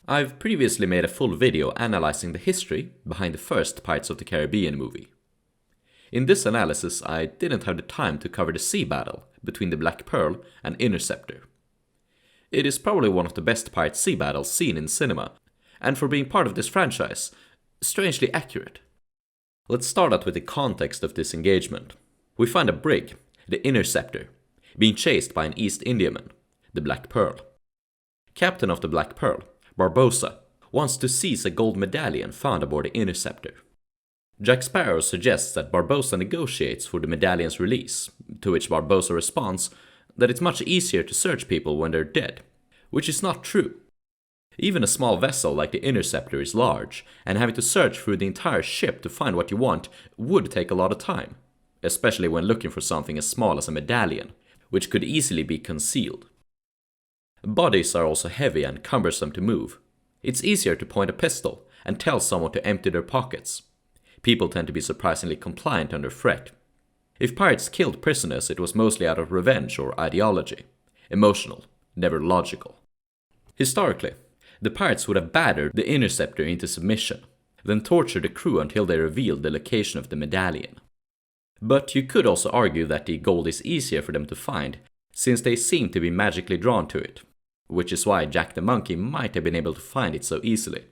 I've previously made a full video analyzing the history behind the first Pirates of the Caribbean movie. In this analysis, I didn't have the time to cover the sea battle between the Black Pearl and Interceptor. It is probably one of the best pirate sea battles seen in cinema, and for being part of this franchise, strangely accurate. Let's start out with the context of this engagement. We find a brig, the Interceptor, being chased by an East Indiaman, the Black Pearl. Captain of the Black Pearl, Barbossa, wants to seize a gold medallion found aboard the Interceptor. Jack Sparrow suggests that Barbossa negotiates for the medallion's release, to which Barbossa responds that it's much easier to search people when they're dead, which is not true. Even a small vessel like the Interceptor is large, and having to search through the entire ship to find what you want would take a lot of time, especially when looking for something as small as a medallion, which could easily be concealed. Bodies are also heavy and cumbersome to move. It's easier to point a pistol and tell someone to empty their pockets. People tend to be surprisingly compliant under threat. If pirates killed prisoners, it was mostly out of revenge or ideology. Emotional, never logical. Historically, the pirates would have battered the Interceptor into submission, then tortured the crew until they revealed the location of the medallion. But you could also argue that the gold is easier for them to find, since they seem to be magically drawn to it, which is why Jack the Monkey might have been able to find it so easily.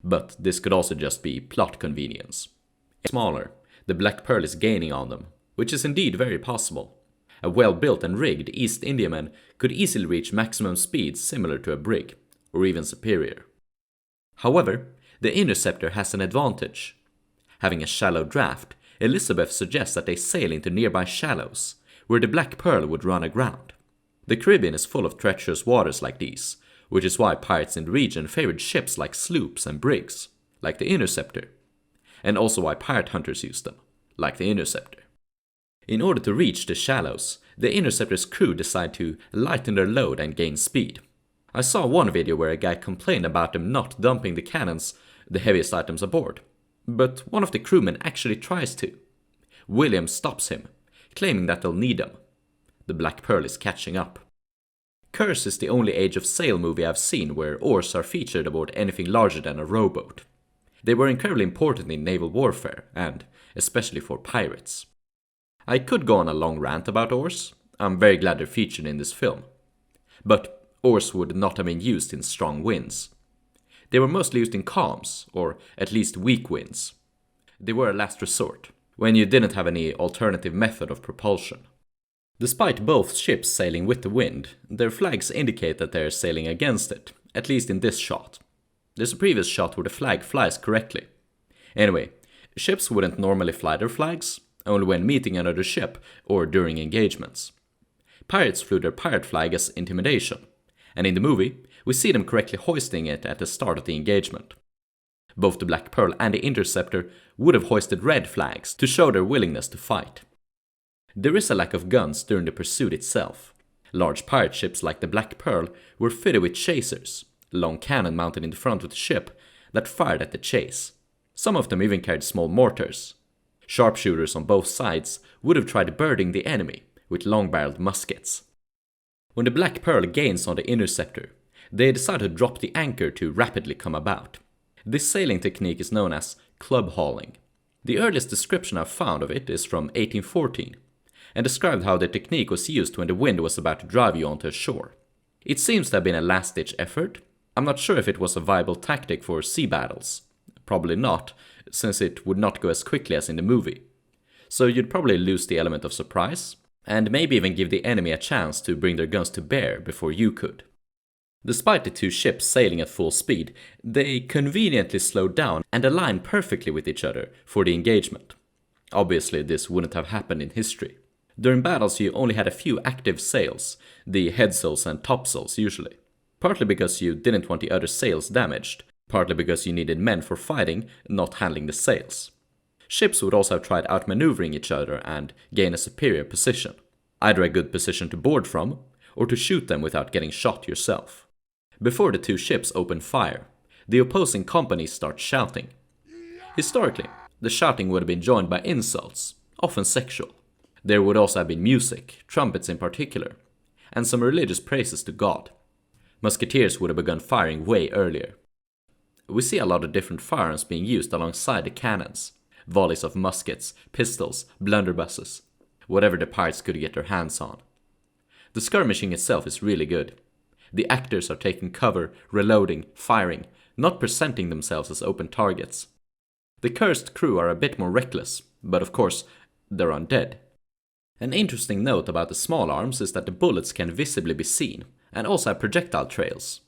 But this could also just be plot convenience. Smaller, the Black Pearl is gaining on them, which is indeed very possible. A well-built and rigged East Indiaman could easily reach maximum speeds similar to a brig, or even superior. However, the Interceptor has an advantage. Having a shallow draft, Elizabeth suggests that they sail into nearby shallows, where the Black Pearl would run aground. The Caribbean is full of treacherous waters like these, which is why pirates in the region favored ships like sloops and brigs, like the Interceptor, and also why pirate hunters used them, like the Interceptor. In order to reach the shallows, the Interceptor's crew decide to lighten their load and gain speed. I saw one video where a guy complained about them not dumping the cannons, the heaviest items aboard, but one of the crewmen actually tries to. William stops him, claiming that they'll need them. The Black Pearl is catching up. Curse is the only Age of Sail movie I've seen where oars are featured aboard anything larger than a rowboat. They were incredibly important in naval warfare, and especially for pirates. I could go on a long rant about oars. I'm very glad they're featured in this film. But oars would not have been used in strong winds. They were mostly used in calms, or at least weak winds. They were a last resort, when you didn't have any alternative method of propulsion. Despite both ships sailing with the wind, their flags indicate that they are sailing against it, at least in this shot. There's a previous shot where the flag flies correctly. Anyway, ships wouldn't normally fly their flags, only when meeting another ship or during engagements. Pirates flew their pirate flag as intimidation, and in the movie, we see them correctly hoisting it at the start of the engagement. Both the Black Pearl and the Interceptor would have hoisted red flags to show their willingness to fight. There is a lack of guns during the pursuit itself. Large pirate ships like the Black Pearl were fitted with chasers, a long cannon mounted in the front of the ship that fired at the chase. Some of them even carried small mortars. Sharpshooters on both sides would have tried birding the enemy with long-barreled muskets. When the Black Pearl gains on the Interceptor, they decide to drop the anchor to rapidly come about. This sailing technique is known as club hauling. The earliest description I've found of it is from 1814, and described how the technique was used when the wind was about to drive you onto a shore. It seems to have been a last-ditch effort. I'm not sure if it was a viable tactic for sea battles. Probably not, since it would not go as quickly as in the movie. So you'd probably lose the element of surprise, and maybe even give the enemy a chance to bring their guns to bear before you could. Despite the two ships sailing at full speed, they conveniently slowed down and aligned perfectly with each other for the engagement. Obviously, this wouldn't have happened in history. During battles, you only had a few active sails, the headsails and topsails usually. Partly because you didn't want the other sails damaged, partly because you needed men for fighting, not handling the sails. Ships would also have tried outmaneuvering each other and gain a superior position. Either a good position to board from, or to shoot them without getting shot yourself. Before the two ships open fire, the opposing companies start shouting. Historically, the shouting would have been joined by insults, often sexual. There would also have been music, trumpets in particular, and some religious praises to God. Musketeers would have begun firing way earlier. we see a lot of different firearms being used alongside the cannons. Volleys of muskets, pistols, blunderbusses, whatever the pirates could get their hands on. The skirmishing itself is really good. The actors are taking cover, reloading, firing, not presenting themselves as open targets. The cursed crew are a bit more reckless, but of course, they're undead. An interesting note about the small arms is that the bullets can visibly be seen, and also have projectile trails.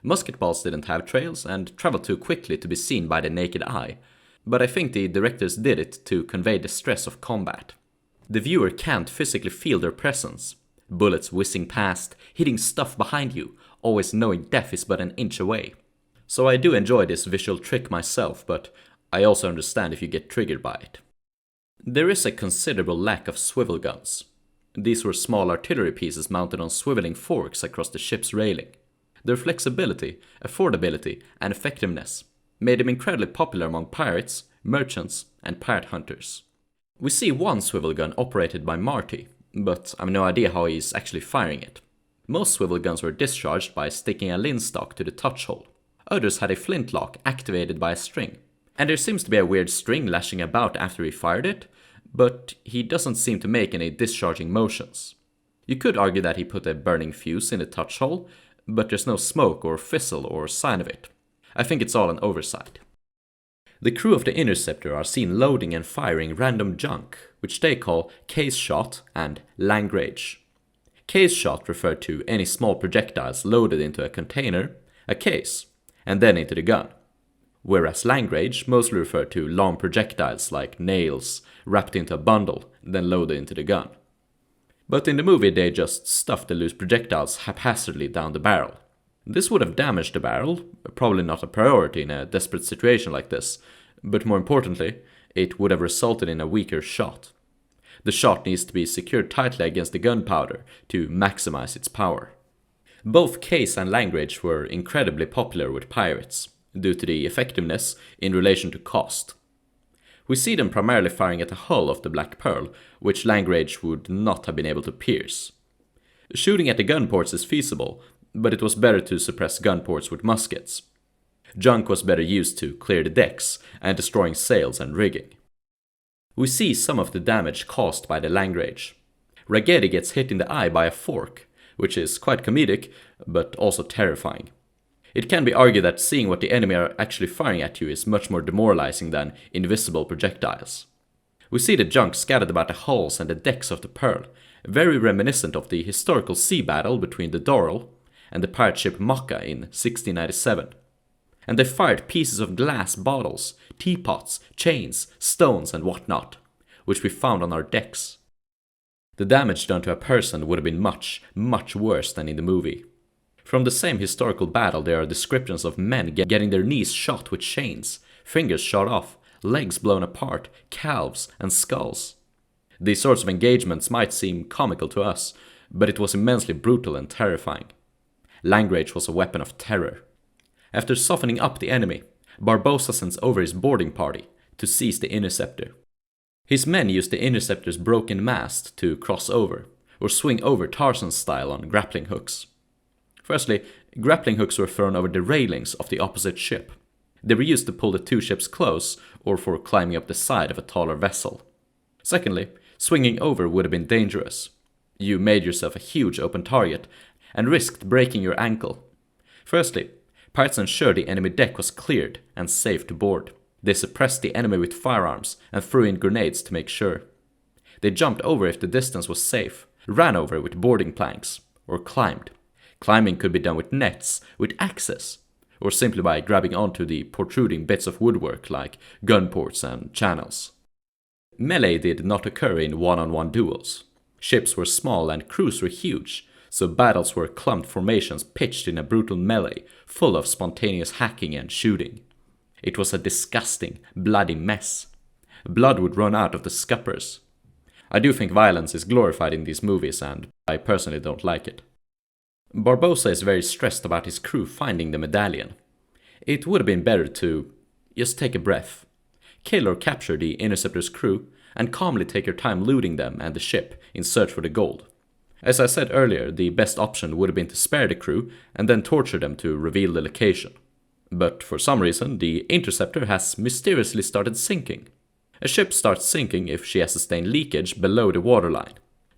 Musket balls didn't have trails and traveled too quickly to be seen by the naked eye, but I think the directors did it to convey the stress of combat. The viewer can't physically feel their presence. Bullets whizzing past, hitting stuff behind you, always knowing death is but an inch away. So I do enjoy this visual trick myself, but I also understand if you get triggered by it. There is a considerable lack of swivel guns. These were small artillery pieces mounted on swiveling forks across the ship's railing. Their flexibility, affordability, and effectiveness made them incredibly popular among pirates, merchants, and pirate hunters. We see one swivel gun operated by Marty, but I have no idea how he is actually firing it. Most swivel guns were discharged by sticking a linstock to the touch hole. Others had a flintlock activated by a string. And there seems to be a weird string lashing about after he fired it, but he doesn't seem to make any discharging motions. You could argue that he put a burning fuse in the touch hole, but there's no smoke or fizzle or sign of it. I think it's all an oversight. The crew of the Interceptor are seen loading and firing random junk, which they call case shot and langrage. Case shot refer to any small projectiles loaded into a container, a case, and then into the gun. Whereas langrage mostly refer to long projectiles like nails wrapped into a bundle, then loaded into the gun. But in the movie they just stuffed the loose projectiles haphazardly down the barrel. This would have damaged the barrel, probably not a priority in a desperate situation like this, but more importantly, it would have resulted in a weaker shot. The shot needs to be secured tightly against the gunpowder to maximize its power. Both case and langrage were incredibly popular with pirates, due to the effectiveness in relation to cost. We see them primarily firing at the hull of the Black Pearl, which langrage would not have been able to pierce. Shooting at the gun ports is feasible, but it was better to suppress gun ports with muskets. Junk was better used to clear the decks and destroying sails and rigging. We see some of the damage caused by the langrage. Raggedy gets hit in the eye by a fork, which is quite comedic, but also terrifying. It can be argued that seeing what the enemy are actually firing at you is much more demoralizing than invisible projectiles. We see the junk scattered about the hulls and the decks of the Pearl, very reminiscent of the historical sea battle between the Doral and the pirate ship Mocha in 1697. And they fired pieces of glass bottles, teapots, chains, stones and whatnot, which we found on our decks. The damage done to a person would have been much, much worse than in the movie. From the same historical battle there are descriptions of men getting their knees shot with chains, fingers shot off, legs blown apart, calves and skulls. These sorts of engagements might seem comical to us, but it was immensely brutal and terrifying. Langrage was a weapon of terror. After softening up the enemy, Barbossa sends over his boarding party to seize the Interceptor. His men use the Interceptor's broken mast to cross over, or swing over Tarzan style on grappling hooks. Firstly, grappling hooks were thrown over the railings of the opposite ship. They were used to pull the two ships close or for climbing up the side of a taller vessel. Secondly, swinging over would have been dangerous. You made yourself a huge open target and risked breaking your ankle. Firstly, pirates ensured the enemy deck was cleared and safe to board. They suppressed the enemy with firearms and threw in grenades to make sure. They jumped over if the distance was safe, ran over with boarding planks, or climbed. Climbing could be done with nets, with axes, or simply by grabbing onto the protruding bits of woodwork like gun ports and channels. Melee did not occur in one-on-one duels. Ships were small and crews were huge, so battles were clumped formations pitched in a brutal melee, full of spontaneous hacking and shooting. It was a disgusting, bloody mess. Blood would run out of the scuppers. I do think violence is glorified in these movies, and I personally don't like it. Barbossa is very stressed about his crew finding the medallion. It would have been better to just take a breath, kill or capture the Interceptor's crew, and calmly take your time looting them and the ship in search for the gold. As I said earlier, the best option would have been to spare the crew and then torture them to reveal the location. But for some reason, the Interceptor has mysteriously started sinking. A ship starts sinking if she has sustained leakage below the waterline.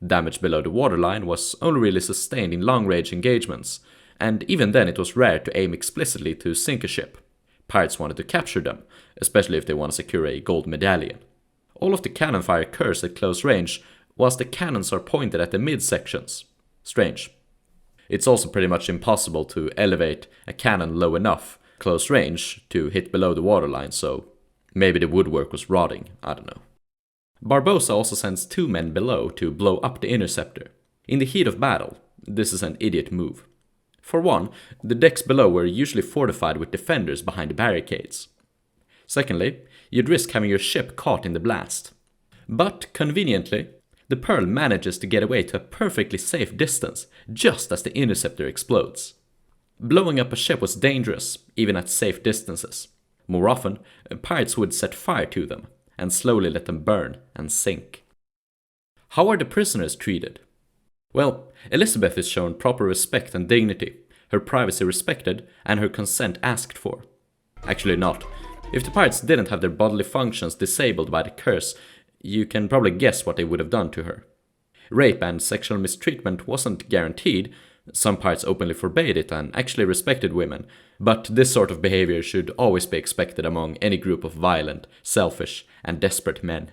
Damage below the waterline was only really sustained in long-range engagements, and even then it was rare to aim explicitly to sink a ship. Pirates wanted to capture them, especially if they want to secure a gold medallion. All of the cannon fire occurs at close range, whilst the cannons are pointed at the midsections. Strange. It's also pretty much impossible to elevate a cannon low enough, close range, to hit below the waterline, so maybe the woodwork was rotting, I don't know. Barbossa also sends 2 men below to blow up the Interceptor. In the heat of battle, this is an idiot move. For one, the decks below were usually fortified with defenders behind the barricades. Secondly, you'd risk having your ship caught in the blast. But, conveniently, the Pearl manages to get away to a perfectly safe distance just as the Interceptor explodes. Blowing up a ship was dangerous, even at safe distances. More often, pirates would set fire to them and slowly let them burn and sink. How are the prisoners treated? Well, Elizabeth is shown proper respect and dignity, her privacy respected, and her consent asked for. Actually not. If the pirates didn't have their bodily functions disabled by the curse, you can probably guess what they would have done to her. Rape and sexual mistreatment wasn't guaranteed. Some pirates openly forbade it and actually respected women, but this sort of behavior should always be expected among any group of violent, selfish, and desperate men.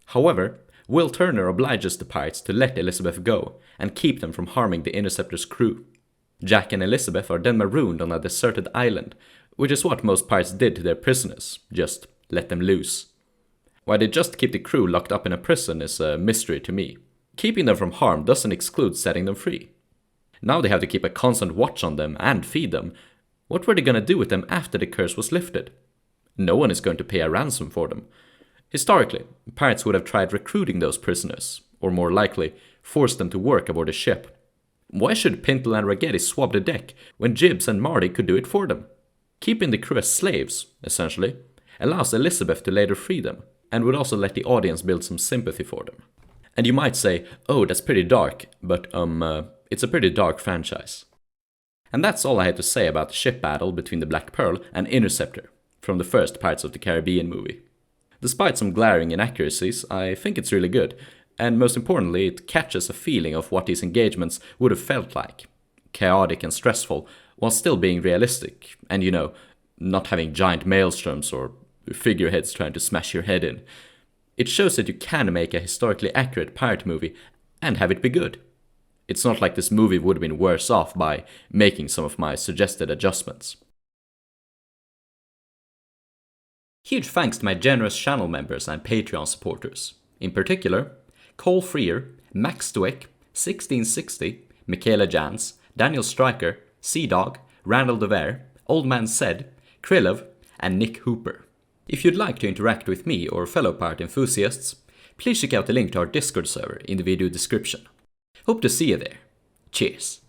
However, Will Turner obliges the pirates to let Elizabeth go and keep them from harming the Interceptor's crew. Jack and Elizabeth are then marooned on a deserted island, which is what most pirates did to their prisoners, just let them loose. Why they just keep the crew locked up in a prison is a mystery to me. Keeping them from harm doesn't exclude setting them free. Now they have to keep a constant watch on them and feed them. What were they going to do with them after the curse was lifted? No one is going to pay a ransom for them. Historically, pirates would have tried recruiting those prisoners, or more likely, forced them to work aboard a ship. Why should Pintle and Ragetti swab the deck when Gibbs and Marty could do it for them? Keeping the crew as slaves, essentially, allows Elizabeth to later free them, and would also let the audience build some sympathy for them. And you might say, oh, that's pretty dark, but it's a pretty dark franchise. And that's all I had to say about the ship battle between the Black Pearl and Interceptor from the first Pirates of the Caribbean movie. Despite some glaring inaccuracies, I think it's really good, and most importantly, it catches a feeling of what these engagements would have felt like. Chaotic and stressful, while still being realistic, and not having giant maelstroms or figureheads trying to smash your head in. It shows that you can make a historically accurate pirate movie and have it be good. It's not like this movie would have been worse off by making some of my suggested adjustments. Huge thanks to my generous channel members and Patreon supporters. In particular, Cole Freer, Max Dweck, 1660, Michaela Jans, Daniel Stryker, Sea-Dog, Randall DeVere, Old Man Said, Krillov, and Nick Hooper. If you'd like to interact with me or fellow pirate enthusiasts, please check out the link to our Discord server in the video description. Hope to see you there. Cheers!